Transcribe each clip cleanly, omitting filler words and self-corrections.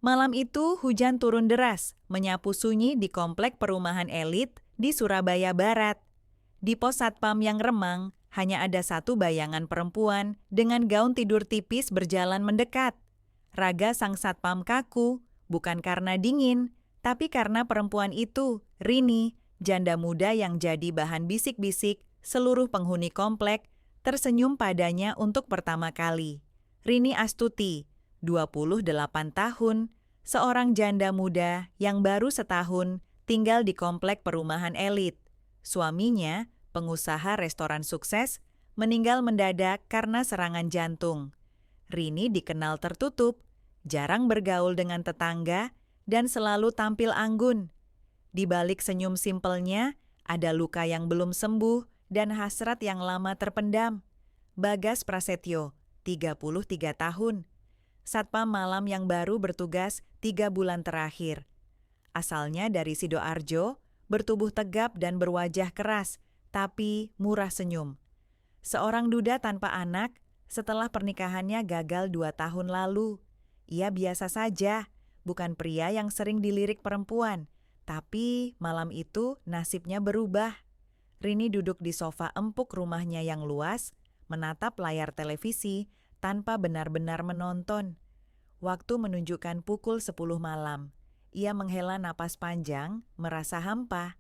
Malam itu hujan turun deras, menyapu sunyi di komplek perumahan elit di Surabaya Barat. Di pos satpam yang remang, hanya ada satu bayangan perempuan dengan gaun tidur tipis berjalan mendekat. Raga sang satpam kaku, bukan karena dingin, tapi karena perempuan itu, Rini, janda muda yang jadi bahan bisik-bisik seluruh penghuni komplek, tersenyum padanya untuk pertama kali. Rini Astuti, 28 tahun, seorang janda muda yang baru setahun tinggal di komplek perumahan elit. Suaminya, pengusaha restoran sukses, meninggal mendadak karena serangan jantung. Rini dikenal tertutup, jarang bergaul dengan tetangga, dan selalu tampil anggun. Di balik senyum simpelnya, ada luka yang belum sembuh dan hasrat yang lama terpendam. Bagas Prasetyo, 33 tahun. Satpam malam yang baru bertugas 3 bulan terakhir. Asalnya dari Sidoarjo, bertubuh tegap dan berwajah keras, tapi murah senyum. Seorang duda tanpa anak, setelah pernikahannya gagal 2 tahun lalu. Ia biasa saja, bukan pria yang sering dilirik perempuan. Tapi malam itu nasibnya berubah. Rini duduk di sofa empuk rumahnya yang luas, menatap layar televisi tanpa benar-benar menonton. Waktu menunjukkan pukul 10 malam. Ia menghela napas panjang, merasa hampa.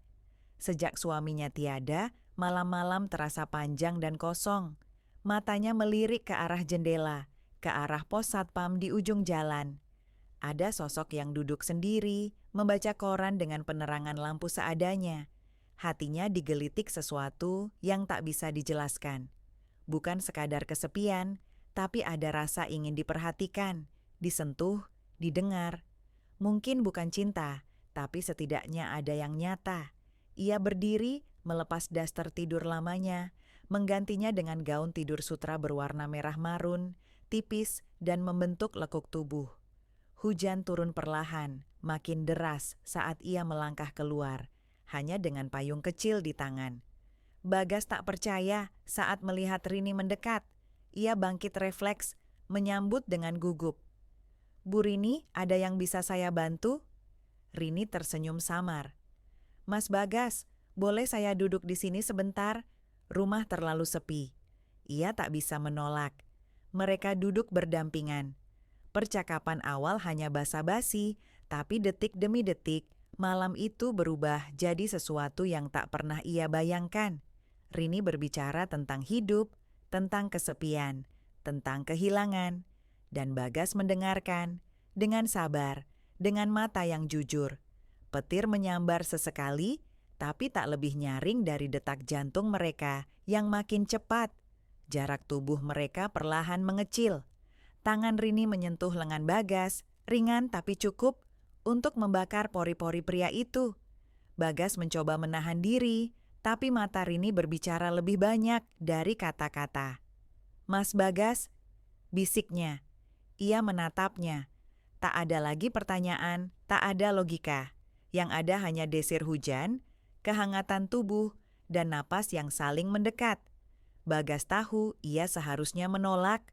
Sejak suaminya tiada, malam-malam terasa panjang dan kosong. Matanya melirik ke arah jendela, ke arah pos satpam di ujung jalan. Ada sosok yang duduk sendiri, membaca koran dengan penerangan lampu seadanya. Hatinya digelitik sesuatu yang tak bisa dijelaskan. Bukan sekadar kesepian, tapi ada rasa ingin diperhatikan, disentuh, didengar. Mungkin bukan cinta, tapi setidaknya ada yang nyata. Ia berdiri, melepas daster tidur lamanya, menggantinya dengan gaun tidur sutra berwarna merah marun, tipis dan membentuk lekuk tubuh. Hujan turun perlahan, makin deras saat ia melangkah keluar, hanya dengan payung kecil di tangan. Bagas tak percaya saat melihat Rini mendekat. Ia bangkit refleks, menyambut dengan gugup. "Bu Rini, ada yang bisa saya bantu?" Rini tersenyum samar. "Mas Bagas, boleh saya duduk di sini sebentar? Rumah terlalu sepi." Ia tak bisa menolak. Mereka duduk berdampingan. Percakapan awal hanya basa-basi, tapi detik demi detik, malam itu berubah jadi sesuatu yang tak pernah ia bayangkan. Rini berbicara tentang hidup, tentang kesepian, tentang kehilangan, dan Bagas mendengarkan dengan sabar, dengan mata yang jujur. Petir menyambar sesekali, tapi tak lebih nyaring dari detak jantung mereka yang makin cepat. Jarak tubuh mereka perlahan mengecil. Tangan Rini menyentuh lengan Bagas, ringan tapi cukup untuk membakar pori-pori pria itu. Bagas mencoba menahan diri, tapi mata Rini berbicara lebih banyak dari kata-kata. "Mas Bagas," bisiknya. Ia menatapnya. Tak ada lagi pertanyaan, tak ada logika. Yang ada hanya desir hujan, kehangatan tubuh, dan napas yang saling mendekat. Bagas tahu ia seharusnya menolak.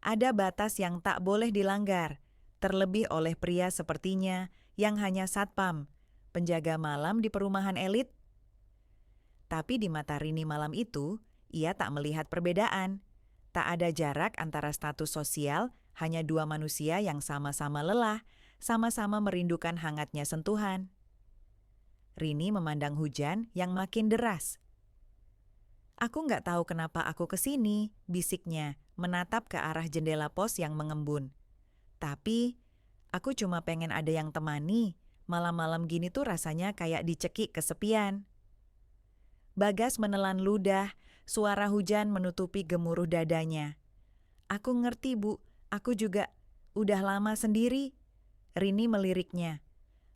Ada batas yang tak boleh dilanggar, terlebih oleh pria sepertinya yang hanya satpam, penjaga malam di perumahan elit. Tapi di mata Rini malam itu, ia tak melihat perbedaan. Tak ada jarak antara status sosial, hanya dua manusia yang sama-sama lelah, sama-sama merindukan hangatnya sentuhan. Rini memandang hujan yang makin deras. "Aku nggak tahu kenapa aku kesini," bisiknya, menatap ke arah jendela pos yang mengembun. "Tapi, aku cuma pengen ada yang temani. Malam-malam gini tuh rasanya kayak dicekik kesepian." Bagas menelan ludah, suara hujan menutupi gemuruh dadanya. "Aku ngerti, Bu. Aku juga udah lama sendiri." Rini meliriknya.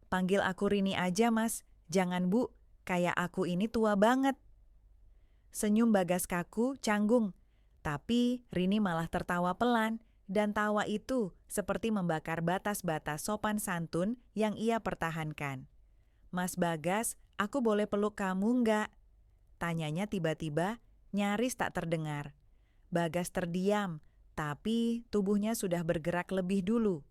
"Panggil aku Rini aja, Mas. Jangan Bu, kayak aku ini tua banget." Senyum Bagas kaku, canggung. Tapi Rini malah tertawa pelan, dan tawa itu seperti membakar batas-batas sopan santun yang ia pertahankan. "Mas Bagas, aku boleh peluk kamu nggak?" Tanyanya tiba-tiba, nyaris tak terdengar. Bagas terdiam, tapi tubuhnya sudah bergerak lebih dulu.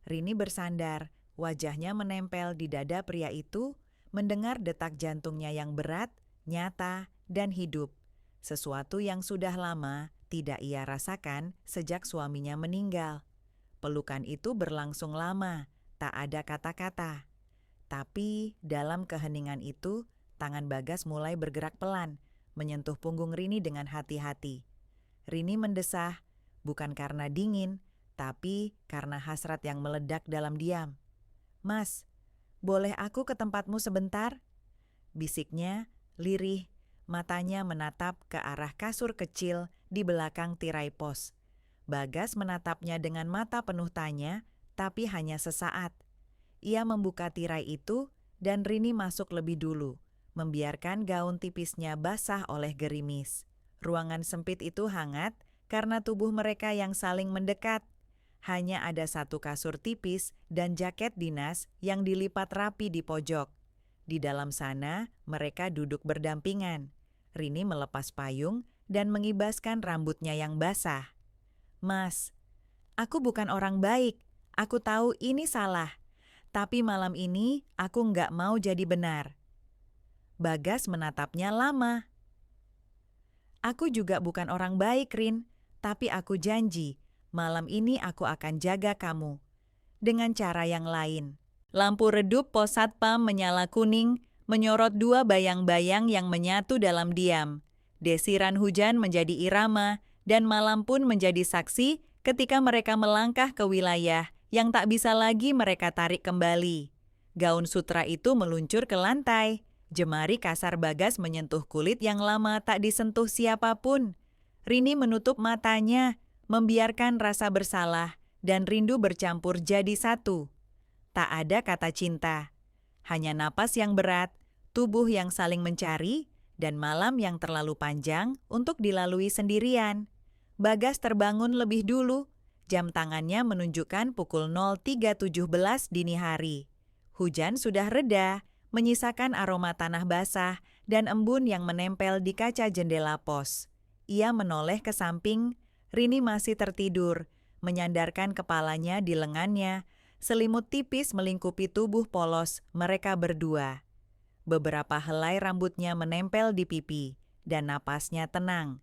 Rini bersandar, wajahnya menempel di dada pria itu, mendengar detak jantungnya yang berat, nyata, dan hidup. Sesuatu yang sudah lama tidak ia rasakan sejak suaminya meninggal. Pelukan itu berlangsung lama, tak ada kata-kata. Tapi dalam keheningan itu, tangan Bagas mulai bergerak pelan, menyentuh punggung Rini dengan hati-hati. Rini mendesah, bukan karena dingin, tapi karena hasrat yang meledak dalam diam. "Mas, boleh aku ke tempatmu sebentar?" Bisiknya, lirih, matanya menatap ke arah kasur kecil di belakang tirai pos. Bagas menatapnya dengan mata penuh tanya, tapi hanya sesaat. Ia membuka tirai itu dan Rini masuk lebih dulu, membiarkan gaun tipisnya basah oleh gerimis. Ruangan sempit itu hangat karena tubuh mereka yang saling mendekat. Hanya ada satu kasur tipis dan jaket dinas yang dilipat rapi di pojok. Di dalam sana, mereka duduk berdampingan. Rini melepas payung dan mengibaskan rambutnya yang basah. "Mas, aku bukan orang baik. Aku tahu ini salah. Tapi malam ini aku nggak mau jadi benar." Bagas menatapnya lama. "Aku juga bukan orang baik, Rin. Tapi aku janji, malam ini aku akan jaga kamu. Dengan cara yang lain." Lampu redup pos satpam menyala kuning, menyorot dua bayang-bayang yang menyatu dalam diam. Desiran hujan menjadi irama, dan malam pun menjadi saksi ketika mereka melangkah ke wilayah yang tak bisa lagi mereka tarik kembali. Gaun sutra itu meluncur ke lantai. Jemari kasar Bagas menyentuh kulit yang lama tak disentuh siapapun. Rini menutup matanya, membiarkan rasa bersalah dan rindu bercampur jadi satu. Tak ada kata cinta, hanya napas yang berat, tubuh yang saling mencari, dan malam yang terlalu panjang untuk dilalui sendirian. Bagas terbangun lebih dulu, jam tangannya menunjukkan pukul 03.17 dini hari. Hujan sudah reda, menyisakan aroma tanah basah dan embun yang menempel di kaca jendela pos. Ia menoleh ke samping, Rini masih tertidur, menyandarkan kepalanya di lengannya. Selimut tipis melingkupi tubuh polos mereka berdua. Beberapa helai rambutnya menempel di pipi, dan napasnya tenang.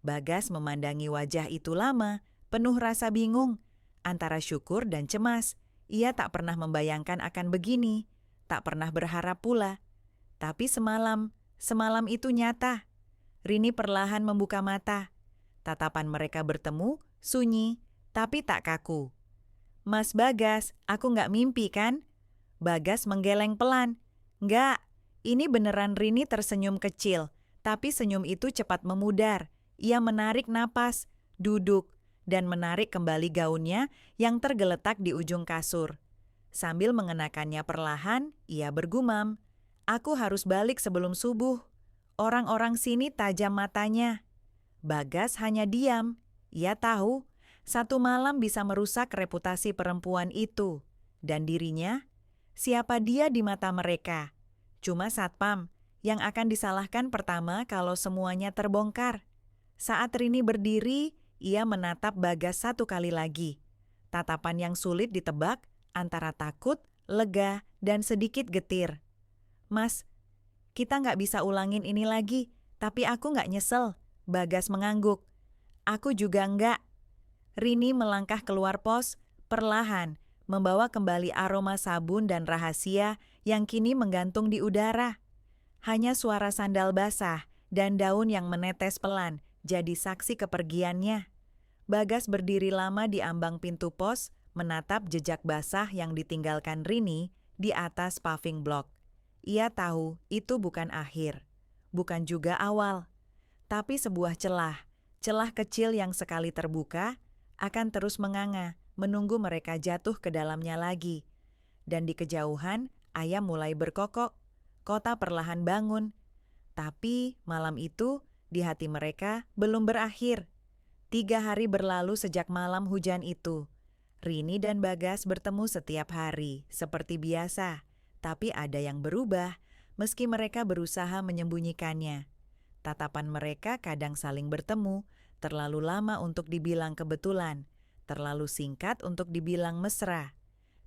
Bagas memandangi wajah itu lama, penuh rasa bingung, antara syukur dan cemas. Ia tak pernah membayangkan akan begini, tak pernah berharap pula. Tapi semalam itu nyata. Rini perlahan membuka mata. Tatapan mereka bertemu, sunyi, tapi tak kaku. "Mas Bagas, aku nggak mimpi kan?" Bagas menggeleng pelan. "Nggak, ini beneran." Rini tersenyum kecil, tapi senyum itu cepat memudar. Ia menarik napas, duduk, dan menarik kembali gaunnya yang tergeletak di ujung kasur. Sambil mengenakannya perlahan, ia bergumam, "Aku harus balik sebelum subuh. Orang-orang sini tajam matanya." Bagas hanya diam. Ia tahu satu malam bisa merusak reputasi perempuan itu. Dan dirinya, siapa dia di mata mereka? Cuma satpam yang akan disalahkan pertama kalau semuanya terbongkar. Saat Rini berdiri, ia menatap Bagas satu kali lagi. Tatapan yang sulit ditebak antara takut, lega, dan sedikit getir. "Mas, kita nggak bisa ulangin ini lagi, tapi aku nggak nyesel." Bagas mengangguk. "Aku juga nggak." Rini melangkah keluar pos, perlahan, membawa kembali aroma sabun dan rahasia yang kini menggantung di udara. Hanya suara sandal basah dan daun yang menetes pelan jadi saksi kepergiannya. Bagas berdiri lama di ambang pintu pos, menatap jejak basah yang ditinggalkan Rini di atas paving block. Ia tahu itu bukan akhir, bukan juga awal, tapi sebuah celah kecil yang sekali terbuka, akan terus menganga, menunggu mereka jatuh ke dalamnya lagi. Dan di kejauhan, ayam mulai berkokok, kota perlahan bangun. Tapi malam itu, di hati mereka belum berakhir. 3 hari berlalu sejak malam hujan itu. Rini dan Bagas bertemu setiap hari, seperti biasa. Tapi ada yang berubah, meski mereka berusaha menyembunyikannya. Tatapan mereka kadang saling bertemu, terlalu lama untuk dibilang kebetulan, terlalu singkat untuk dibilang mesra.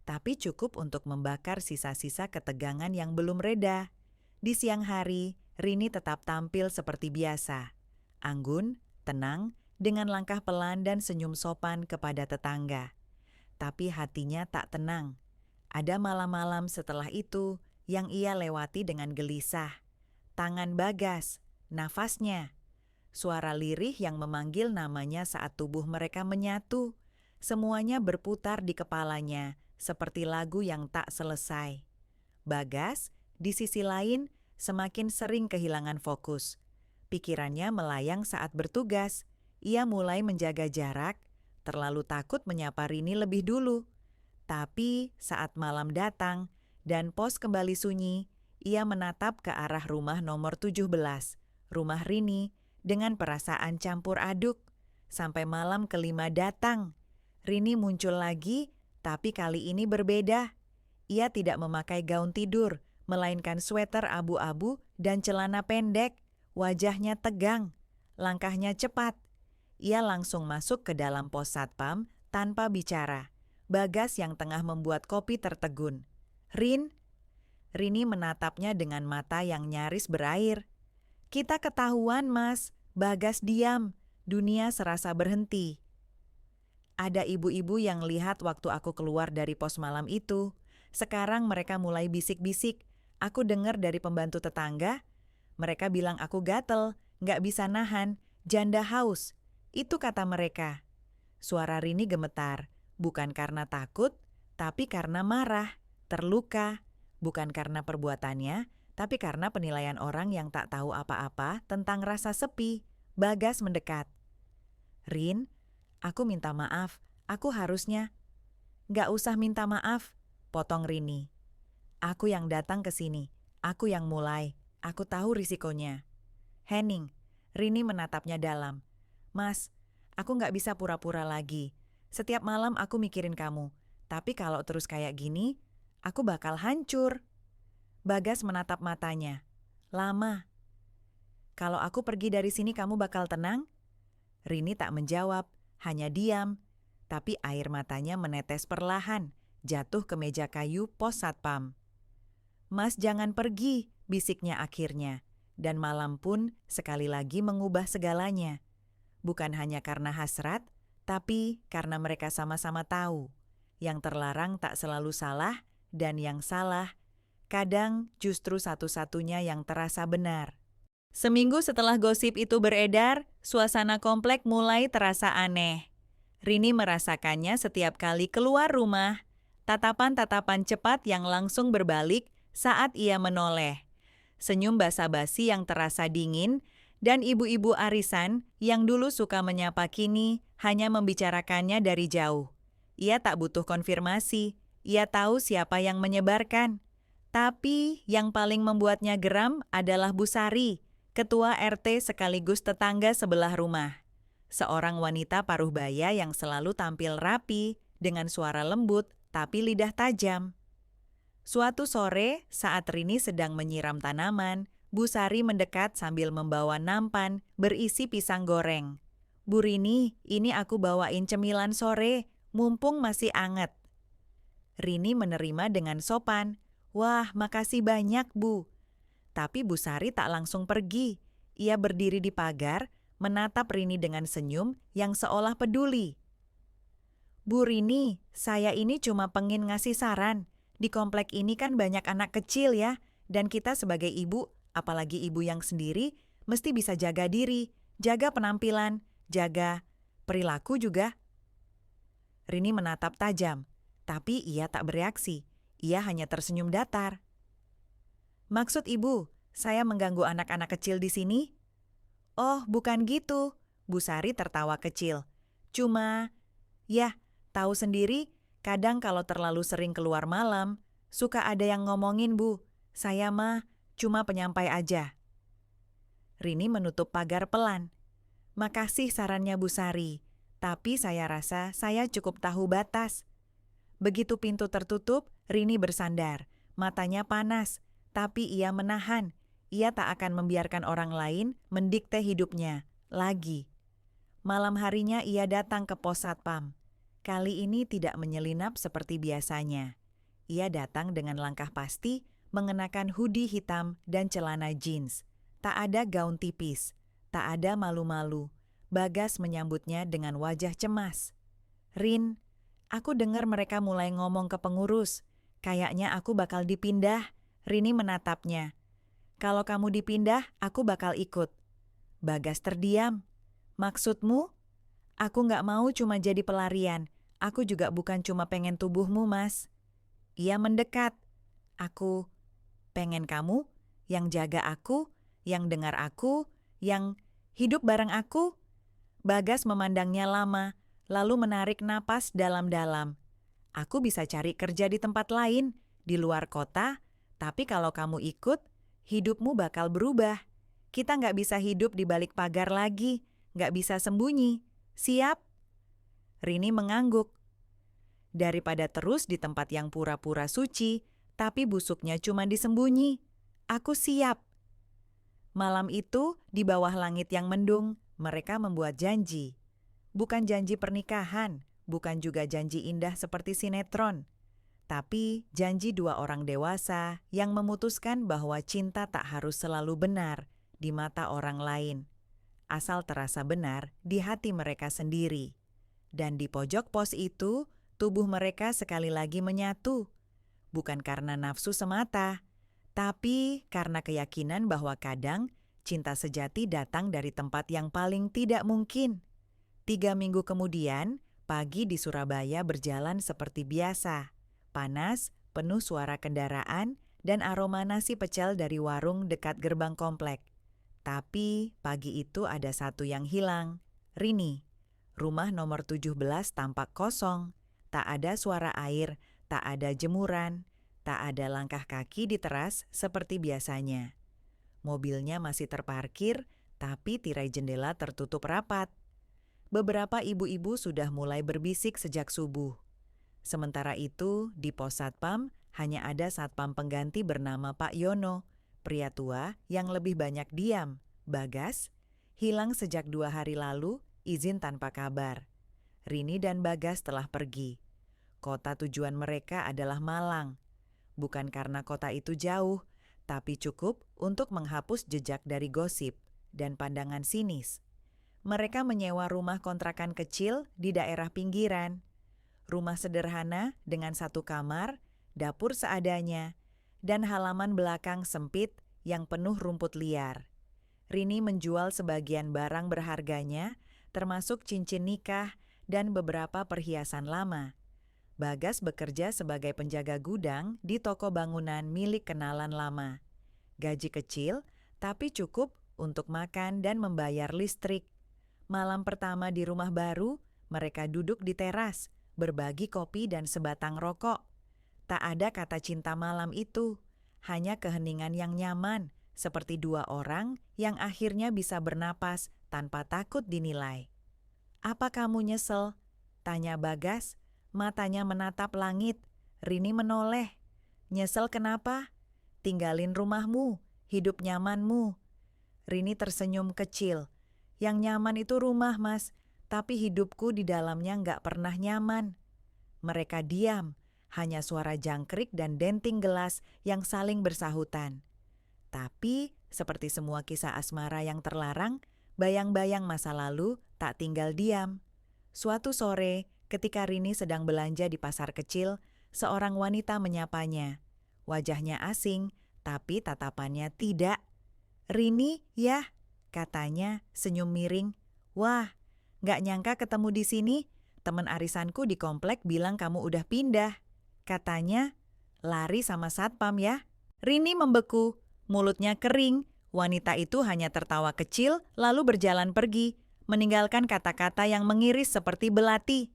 tapi cukup untuk membakar sisa-sisa ketegangan yang belum reda. Di siang hari, Rini tetap tampil seperti biasa. Anggun, tenang, dengan langkah pelan dan senyum sopan kepada tetangga. Tapi hatinya tak tenang. Ada malam-malam setelah itu yang ia lewati dengan gelisah. Tangan Bagas, nafasnya, suara lirih yang memanggil namanya saat tubuh mereka menyatu. Semuanya berputar di kepalanya, seperti lagu yang tak selesai. Bagas, di sisi lain, semakin sering kehilangan fokus. Pikirannya melayang saat bertugas. Ia mulai menjaga jarak, terlalu takut menyapa Rini lebih dulu. Tapi saat malam datang dan pos kembali sunyi, ia menatap ke arah rumah nomor 17, rumah Rini, dengan perasaan campur aduk. Sampai malam kelima datang. Rini muncul lagi, tapi kali ini berbeda. Ia tidak memakai gaun tidur, melainkan sweater abu-abu dan celana pendek. Wajahnya tegang, langkahnya cepat. Ia langsung masuk ke dalam pos satpam tanpa bicara. Bagas yang tengah membuat kopi tertegun. Rini menatapnya dengan mata yang nyaris berair. Kita ketahuan, Mas. Bagas diam. Dunia serasa berhenti. Ada ibu-ibu yang lihat waktu aku keluar dari pos malam itu. Sekarang mereka mulai bisik-bisik. Aku dengar dari pembantu tetangga. Mereka bilang aku gatel, nggak bisa nahan, janda haus. Itu kata mereka. Suara Rini gemetar. Bukan karena takut, tapi karena marah, terluka. Bukan karena perbuatannya, tapi karena penilaian orang yang tak tahu apa-apa tentang rasa sepi. Bagas mendekat. Rin, aku minta maaf, aku harusnya. Gak usah minta maaf, potong Rini. Aku yang datang ke sini, aku yang mulai, aku tahu risikonya. Henning, Rini menatapnya dalam. Mas, aku gak bisa pura-pura lagi. Setiap malam aku mikirin kamu, tapi kalau terus kayak gini, aku bakal hancur. Bagas menatap matanya. Lama. Kalau aku pergi dari sini kamu bakal tenang? Rini tak menjawab, hanya diam. Tapi air matanya menetes perlahan, jatuh ke meja kayu pos satpam. Mas jangan pergi, bisiknya akhirnya. Dan malam pun sekali lagi mengubah segalanya. Bukan hanya karena hasrat, tapi karena mereka sama-sama tahu, yang terlarang tak selalu salah, dan yang salah, kadang justru satu-satunya yang terasa benar. Seminggu setelah gosip itu beredar, suasana komplek mulai terasa aneh. Rini merasakannya setiap kali keluar rumah, tatapan-tatapan cepat yang langsung berbalik saat ia menoleh. Senyum basa-basi yang terasa dingin, dan ibu-ibu arisan yang dulu suka menyapa kini hanya membicarakannya dari jauh. Ia tak butuh konfirmasi, ia tahu siapa yang menyebarkan. Tapi yang paling membuatnya geram adalah Bu Sari, ketua RT sekaligus tetangga sebelah rumah. Seorang wanita paruh baya yang selalu tampil rapi, dengan suara lembut tapi lidah tajam. Suatu sore, saat Rini sedang menyiram tanaman, Bu Sari mendekat sambil membawa nampan berisi pisang goreng. Bu Rini, ini aku bawain cemilan sore, mumpung masih anget. Rini menerima dengan sopan. Wah, makasih banyak, Bu. Tapi Bu Sari tak langsung pergi. Ia berdiri di pagar, menatap Rini dengan senyum yang seolah peduli. Bu Rini, saya ini cuma pengen ngasih saran. Di komplek ini kan banyak anak kecil ya, dan kita sebagai ibu, apalagi ibu yang sendiri, mesti bisa jaga diri, jaga penampilan, jaga perilaku juga. Rini menatap tajam, tapi ia tak bereaksi. Ia hanya tersenyum datar. Maksud ibu, saya mengganggu anak-anak kecil di sini? Oh, bukan gitu. Bu Sari tertawa kecil. Cuma, ya, tahu sendiri, kadang kalau terlalu sering keluar malam, suka ada yang ngomongin, Bu. Saya mah cuma penyampai aja. Rini menutup pagar pelan. Makasih sarannya Bu Sari, tapi saya rasa saya cukup tahu batas. Begitu pintu tertutup, Rini bersandar. Matanya panas, tapi ia menahan. Ia tak akan membiarkan orang lain mendikte hidupnya. Lagi. Malam harinya ia datang ke pos satpam. Kali ini tidak menyelinap seperti biasanya. Ia datang dengan langkah pasti, mengenakan hoodie hitam dan celana jeans. Tak ada gaun tipis, tak ada malu-malu. Bagas menyambutnya dengan wajah cemas. "Rin, aku dengar mereka mulai ngomong ke pengurus. Kayaknya aku bakal dipindah." Rini menatapnya. "Kalau kamu dipindah, aku bakal ikut." Bagas terdiam. "Maksudmu?" "Aku nggak mau cuma jadi pelarian. Aku juga bukan cuma pengen tubuhmu, Mas." Ia mendekat. "Aku pengen kamu, yang jaga aku, yang dengar aku, yang hidup bareng aku." Bagas memandangnya lama, lalu menarik napas dalam-dalam. "Aku bisa cari kerja di tempat lain, di luar kota, tapi kalau kamu ikut, hidupmu bakal berubah. Kita nggak bisa hidup di balik pagar lagi, nggak bisa sembunyi. Siap?" Rini mengangguk. "Daripada terus di tempat yang pura-pura suci, tapi busuknya cuma disembunyi. Aku siap." Malam itu, di bawah langit yang mendung, mereka membuat janji. Bukan janji pernikahan, bukan juga janji indah seperti sinetron. Tapi janji dua orang dewasa yang memutuskan bahwa cinta tak harus selalu benar di mata orang lain, asal terasa benar di hati mereka sendiri. Dan di pojok pos itu, tubuh mereka sekali lagi menyatu. Bukan karena nafsu semata, tapi karena keyakinan bahwa kadang cinta sejati datang dari tempat yang paling tidak mungkin. 3 minggu kemudian, pagi di Surabaya berjalan seperti biasa. Panas, penuh suara kendaraan, dan aroma nasi pecel dari warung dekat gerbang komplek. Tapi pagi itu ada satu yang hilang. Rini. Rumah nomor 17 tampak kosong. Tak ada suara air, tak ada jemuran, tak ada langkah kaki di teras seperti biasanya. Mobilnya masih terparkir, tapi tirai jendela tertutup rapat. Beberapa ibu-ibu sudah mulai berbisik sejak subuh. Sementara itu, di pos satpam hanya ada satpam pengganti bernama Pak Yono, pria tua yang lebih banyak diam. Bagas hilang sejak 2 hari lalu, izin tanpa kabar. Rini dan Bagas telah pergi. Kota tujuan mereka adalah Malang. Bukan karena kota itu jauh, tapi cukup untuk menghapus jejak dari gosip dan pandangan sinis. Mereka menyewa rumah kontrakan kecil di daerah pinggiran. Rumah sederhana dengan 1 kamar, dapur seadanya, dan halaman belakang sempit yang penuh rumput liar. Rini menjual sebagian barang berharganya, termasuk cincin nikah dan beberapa perhiasan lama. Bagas bekerja sebagai penjaga gudang di toko bangunan milik kenalan lama. Gaji kecil, tapi cukup untuk makan dan membayar listrik. Malam pertama di rumah baru, mereka duduk di teras, berbagi kopi dan sebatang rokok. Tak ada kata cinta malam itu, hanya keheningan yang nyaman, seperti 2 orang yang akhirnya bisa bernapas tanpa takut dinilai. "Apa kamu nyesel?" tanya Bagas, matanya menatap langit. Rini menoleh. "Nyesel kenapa? Tinggalin rumahmu, hidup nyamanmu." Rini tersenyum kecil. "Yang nyaman itu rumah, Mas, tapi hidupku di dalamnya nggak pernah nyaman." Mereka diam, hanya suara jangkrik dan denting gelas yang saling bersahutan. Tapi, seperti semua kisah asmara yang terlarang, bayang-bayang masa lalu tak tinggal diam. Suatu sore, ketika Rini sedang belanja di pasar kecil, seorang wanita menyapanya. Wajahnya asing, tapi tatapannya tidak. "Rini, ya?" katanya, senyum miring. "Wah, nggak nyangka ketemu di sini. Temen arisanku di komplek bilang kamu udah pindah. Katanya, lari sama satpam ya." Rini membeku, mulutnya kering. Wanita itu hanya tertawa kecil, lalu berjalan pergi, meninggalkan kata-kata yang mengiris seperti belati.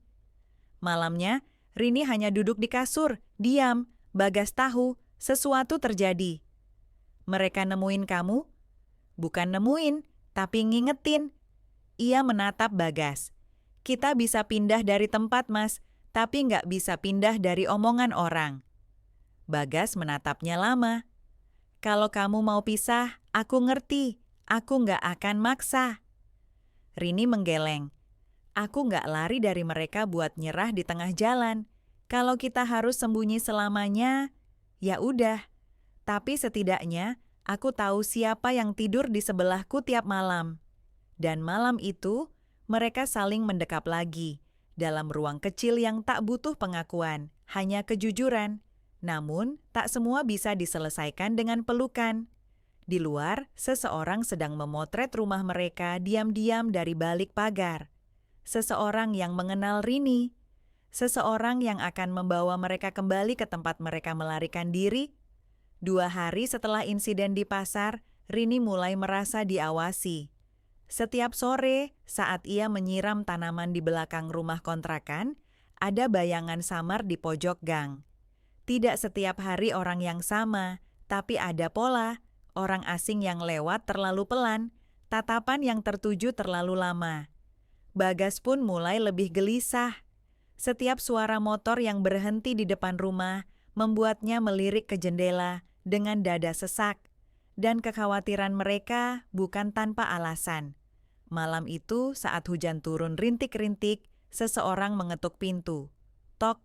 Malamnya, Rini hanya duduk di kasur, diam. Bagas tahu sesuatu terjadi. "Mereka nemuin kamu?" "Bukan nemuin, tapi ngingetin." Ia menatap Bagas. "Kita bisa pindah dari tempat, Mas, tapi nggak bisa pindah dari omongan orang." Bagas menatapnya lama. "Kalau kamu mau pisah, aku ngerti. Aku nggak akan maksa." Rini menggeleng. Aku nggak lari dari mereka buat nyerah di tengah jalan. Kalau kita harus sembunyi selamanya, ya udah. Tapi setidaknya aku tahu siapa yang tidur di sebelahku tiap malam. Dan malam itu, mereka saling mendekap lagi dalam ruang kecil yang tak butuh pengakuan, hanya kejujuran. Namun, tak semua bisa diselesaikan dengan pelukan. Di luar, seseorang sedang memotret rumah mereka diam-diam dari balik pagar. Seseorang yang mengenal Rini. Seseorang yang akan membawa mereka kembali ke tempat mereka melarikan diri. 2 hari setelah insiden di pasar, Rini mulai merasa diawasi. Setiap sore, saat ia menyiram tanaman di belakang rumah kontrakan, ada bayangan samar di pojok gang. Tidak setiap hari orang yang sama, tapi ada pola. Orang asing yang lewat terlalu pelan, tatapan yang tertuju terlalu lama. Bagas pun mulai lebih gelisah. Setiap suara motor yang berhenti di depan rumah membuatnya melirik ke jendela dengan dada sesak. Dan kekhawatiran mereka bukan tanpa alasan. Malam itu saat hujan turun rintik-rintik, seseorang mengetuk pintu. Tok,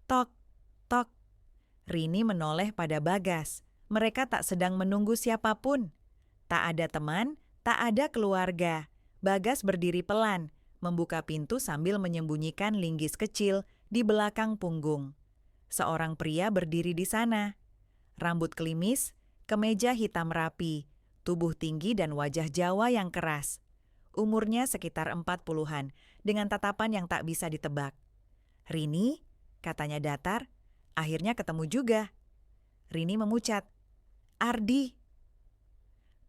tok, tok. Rini menoleh pada Bagas. Mereka tak sedang menunggu siapapun. Tak ada teman, tak ada keluarga. Bagas berdiri pelan, membuka pintu sambil menyembunyikan linggis kecil di belakang punggung. Seorang pria berdiri di sana. Rambut klimis, kemeja hitam rapi, tubuh tinggi dan wajah Jawa yang keras. Umurnya sekitar 40-an, dengan tatapan yang tak bisa ditebak. "Rini?" katanya datar. "Akhirnya ketemu juga." Rini memucat. "Ardi."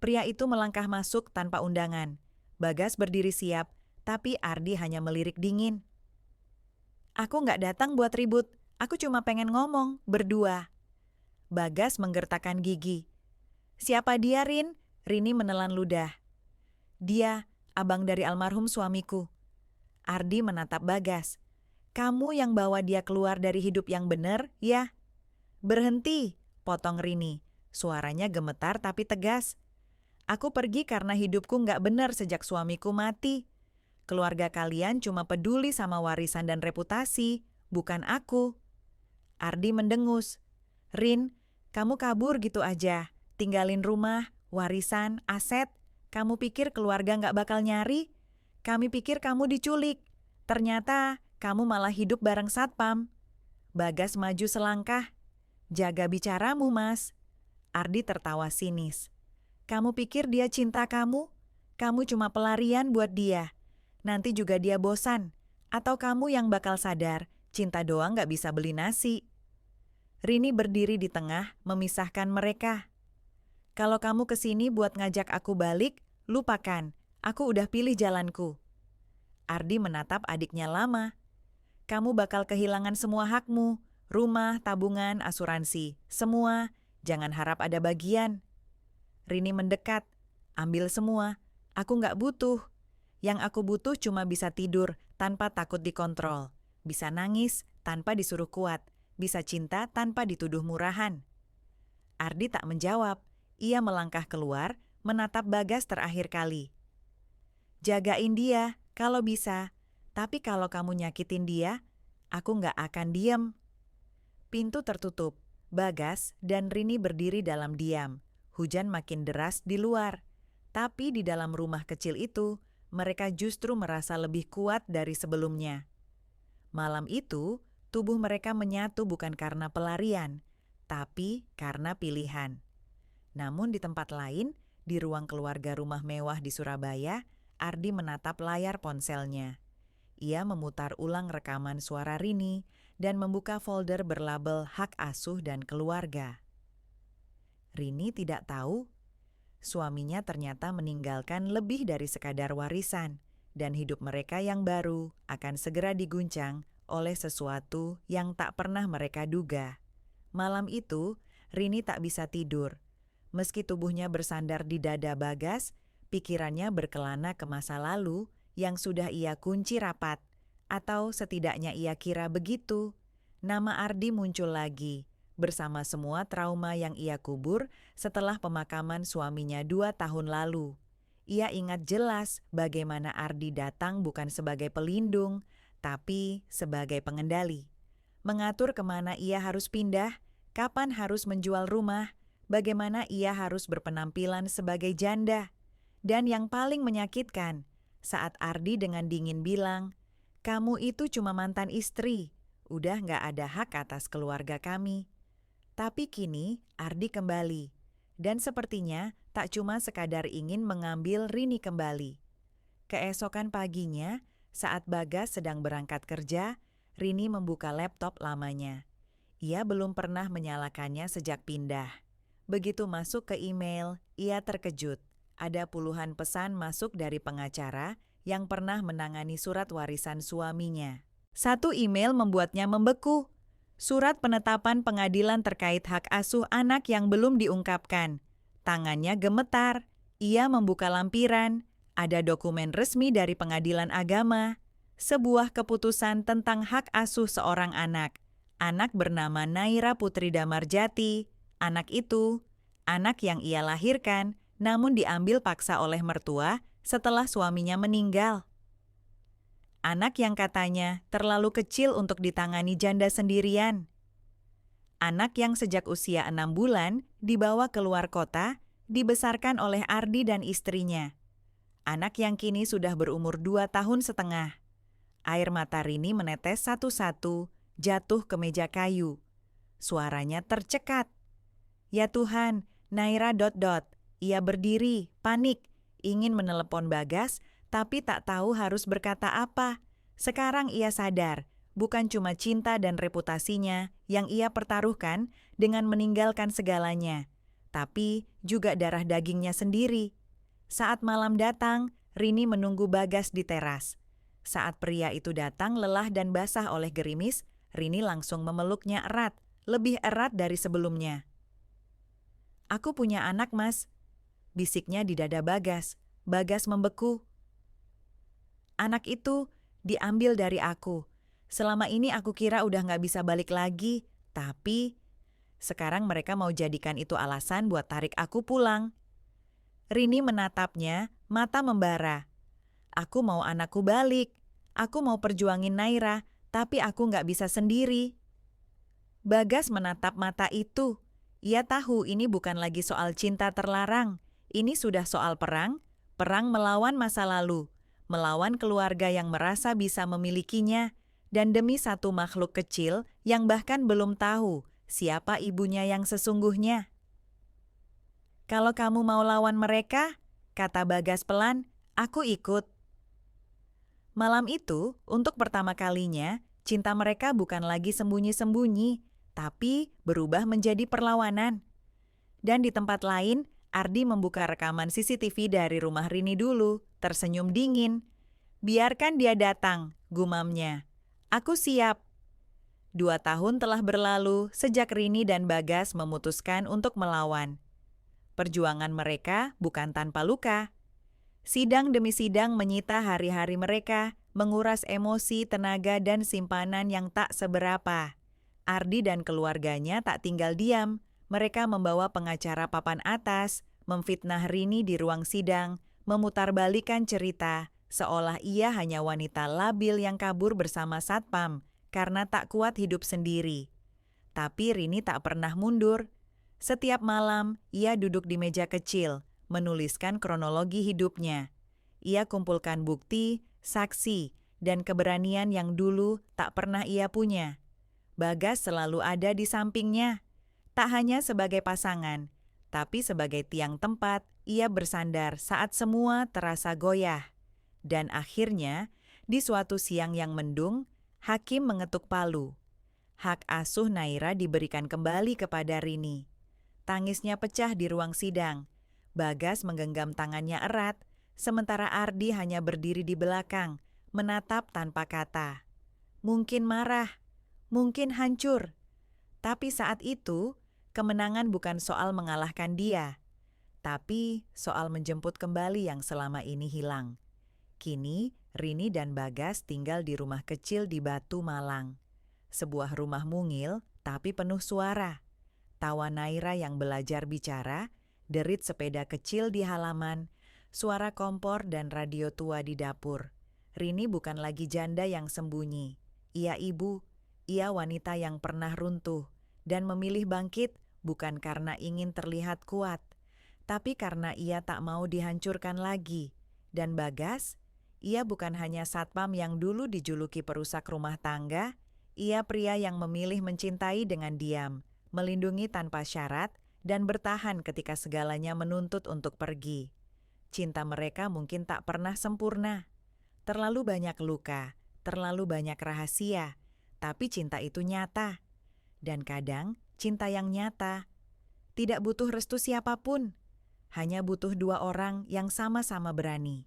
Pria itu melangkah masuk tanpa undangan. Bagas berdiri siap, tapi Ardi hanya melirik dingin. "Aku nggak datang buat ribut, aku cuma pengen ngomong, berdua." Bagas menggertakkan gigi. "Siapa dia, Rin?" Rini menelan ludah. "Dia, abang dari almarhum suamiku." Ardi menatap Bagas. "Kamu yang bawa dia keluar dari hidup yang benar, ya?" "Berhenti," potong Rini. Suaranya gemetar tapi tegas. "Aku pergi karena hidupku nggak benar sejak suamiku mati. Keluarga kalian cuma peduli sama warisan dan reputasi, bukan aku." Ardi mendengus. "Rin, kamu kabur gitu aja, tinggalin rumah, warisan, aset. Kamu pikir keluarga nggak bakal nyari? Kami pikir kamu diculik. Ternyata kamu malah hidup bareng satpam." Bagas maju selangkah. "Jaga bicaramu, Mas." Ardi tertawa sinis. "Kamu pikir dia cinta kamu? Kamu cuma pelarian buat dia. Nanti juga dia bosan. Atau kamu yang bakal sadar, cinta doang nggak bisa beli nasi." Rini berdiri di tengah, memisahkan mereka. "Kalau kamu kesini buat ngajak aku balik, lupakan. Aku udah pilih jalanku." Ardi menatap adiknya lama. "Kamu bakal kehilangan semua hakmu. Rumah, tabungan, asuransi. Semua. Jangan harap ada bagian." Rini mendekat. "Ambil semua. Aku nggak butuh. Yang aku butuh cuma bisa tidur tanpa takut dikontrol. Bisa nangis tanpa disuruh kuat. Bisa cinta tanpa dituduh murahan." Ardi tak menjawab. Ia melangkah keluar, menatap Bagas terakhir kali. "Jagain dia, kalau bisa. Tapi kalau kamu nyakitin dia, aku nggak akan diem." Pintu tertutup. Bagas dan Rini berdiri dalam diam. Hujan makin deras di luar. Tapi di dalam rumah kecil itu, mereka justru merasa lebih kuat dari sebelumnya. Malam itu, tubuh mereka menyatu bukan karena pelarian, tapi karena pilihan. Namun di tempat lain, di ruang keluarga rumah mewah di Surabaya, Ardi menatap layar ponselnya. Ia memutar ulang rekaman suara Rini dan membuka folder berlabel hak asuh dan keluarga. Rini tidak tahu, suaminya ternyata meninggalkan lebih dari sekadar warisan, dan hidup mereka yang baru akan segera diguncang oleh sesuatu yang tak pernah mereka duga. Malam itu, Rini tak bisa tidur. Meski tubuhnya bersandar di dada Bagas, pikirannya berkelana ke masa lalu yang sudah ia kunci rapat, atau setidaknya ia kira begitu. Nama Ardi muncul lagi, bersama semua trauma yang ia kubur setelah pemakaman suaminya 2 tahun lalu. ia ingat jelas bagaimana Ardi datang bukan sebagai pelindung, tapi sebagai pengendali. Mengatur kemana ia harus pindah, kapan harus menjual rumah, bagaimana ia harus berpenampilan sebagai janda. Dan yang paling menyakitkan, saat Ardi dengan dingin bilang, "Kamu itu cuma mantan istri, udah nggak ada hak atas keluarga kami." Tapi kini Ardi kembali, dan sepertinya tak cuma sekadar ingin mengambil Rini kembali. Keesokan paginya, saat Bagas sedang berangkat kerja, Rini membuka laptop lamanya. Ia belum pernah menyalakannya sejak pindah. Begitu masuk ke email, ia terkejut. Ada puluhan pesan masuk dari pengacara yang pernah menangani surat warisan suaminya. Satu email membuatnya membeku. Surat penetapan pengadilan terkait hak asuh anak yang belum diungkapkan. Tangannya gemetar. Ia membuka lampiran. Ada dokumen resmi dari pengadilan agama. Sebuah keputusan tentang hak asuh seorang anak. Anak bernama Naira Putri Damarjati. Anak itu, anak yang ia lahirkan, namun diambil paksa oleh mertua setelah suaminya meninggal. Anak yang katanya terlalu kecil untuk ditangani janda sendirian. Anak yang sejak usia 6 bulan dibawa keluar kota, dibesarkan oleh Ardi dan istrinya. Anak yang kini sudah berumur 2 tahun setengah. Air mata Rini menetes satu-satu, jatuh ke meja kayu. Suaranya tercekat. Ya Tuhan, Naira ... Ia berdiri, panik, ingin menelepon Bagas, tapi tak tahu harus berkata apa. Sekarang ia sadar, bukan cuma cinta dan reputasinya yang ia pertaruhkan dengan meninggalkan segalanya, tapi juga darah dagingnya sendiri. Saat malam datang, Rini menunggu Bagas di teras. Saat pria itu datang lelah dan basah oleh gerimis, Rini langsung memeluknya erat, lebih erat dari sebelumnya. "Aku punya anak, Mas," bisiknya di dada Bagas. Bagas membeku. "Anak itu diambil dari aku. Selama ini aku kira udah gak bisa balik lagi, tapi sekarang mereka mau jadikan itu alasan buat tarik aku pulang." Rini menatapnya, mata membara. "Aku mau anakku balik. Aku mau perjuangin Naira, tapi aku gak bisa sendiri." Bagas menatap mata itu. Ia tahu ini bukan lagi soal cinta terlarang. Ini sudah soal perang, perang melawan masa lalu, melawan keluarga yang merasa bisa memilikinya, dan demi satu makhluk kecil yang bahkan belum tahu siapa ibunya yang sesungguhnya. "Kalau kamu mau lawan mereka," kata Bagas pelan, "aku ikut." Malam itu, untuk pertama kalinya, cinta mereka bukan lagi sembunyi-sembunyi, tapi berubah menjadi perlawanan. Dan di tempat lain, Ardi membuka rekaman CCTV dari rumah Rini dulu, tersenyum dingin. "Biarkan dia datang," gumamnya. "Aku siap." 2 tahun telah berlalu sejak Rini dan Bagas memutuskan untuk melawan. Perjuangan mereka bukan tanpa luka. Sidang demi sidang menyita hari-hari mereka, menguras emosi, tenaga, dan simpanan yang tak seberapa. Ardi dan keluarganya tak tinggal diam. Mereka membawa pengacara papan atas, memfitnah Rini di ruang sidang, memutarbalikan cerita, seolah ia hanya wanita labil yang kabur bersama satpam karena tak kuat hidup sendiri. Tapi Rini tak pernah mundur. Setiap malam, ia duduk di meja kecil, menuliskan kronologi hidupnya. Ia kumpulkan bukti, saksi, dan keberanian yang dulu tak pernah ia punya. Bagas selalu ada di sampingnya. Tak hanya sebagai pasangan, tapi sebagai tiang tempat ia bersandar saat semua terasa goyah. Dan akhirnya, di suatu siang yang mendung, hakim mengetuk palu. Hak asuh Naira diberikan kembali kepada Rini. Tangisnya pecah di ruang sidang. Bagas menggenggam tangannya erat, sementara Ardi hanya berdiri di belakang, menatap tanpa kata. Mungkin marah, mungkin hancur. Tapi saat itu, kemenangan bukan soal mengalahkan dia, tapi soal menjemput kembali yang selama ini hilang. Kini, Rini dan Bagas tinggal di rumah kecil di Batu, Malang. Sebuah rumah mungil, tapi penuh suara. Tawa Naira yang belajar bicara, derit sepeda kecil di halaman, Suara kompor dan radio tua di dapur. Rini bukan lagi janda yang sembunyi. Ia ibu, ia wanita yang pernah runtuh dan memilih bangkit bukan karena ingin terlihat kuat, tapi karena ia tak mau dihancurkan lagi. Dan Bagas, ia bukan hanya satpam yang dulu dijuluki perusak rumah tangga, ia pria yang memilih mencintai dengan diam, melindungi tanpa syarat, dan bertahan ketika segalanya menuntut untuk pergi. Cinta mereka mungkin tak pernah sempurna. Terlalu banyak luka, terlalu banyak rahasia, tapi cinta itu nyata. Dan kadang, cinta yang nyata tidak butuh restu siapapun, hanya butuh dua orang yang sama-sama berani.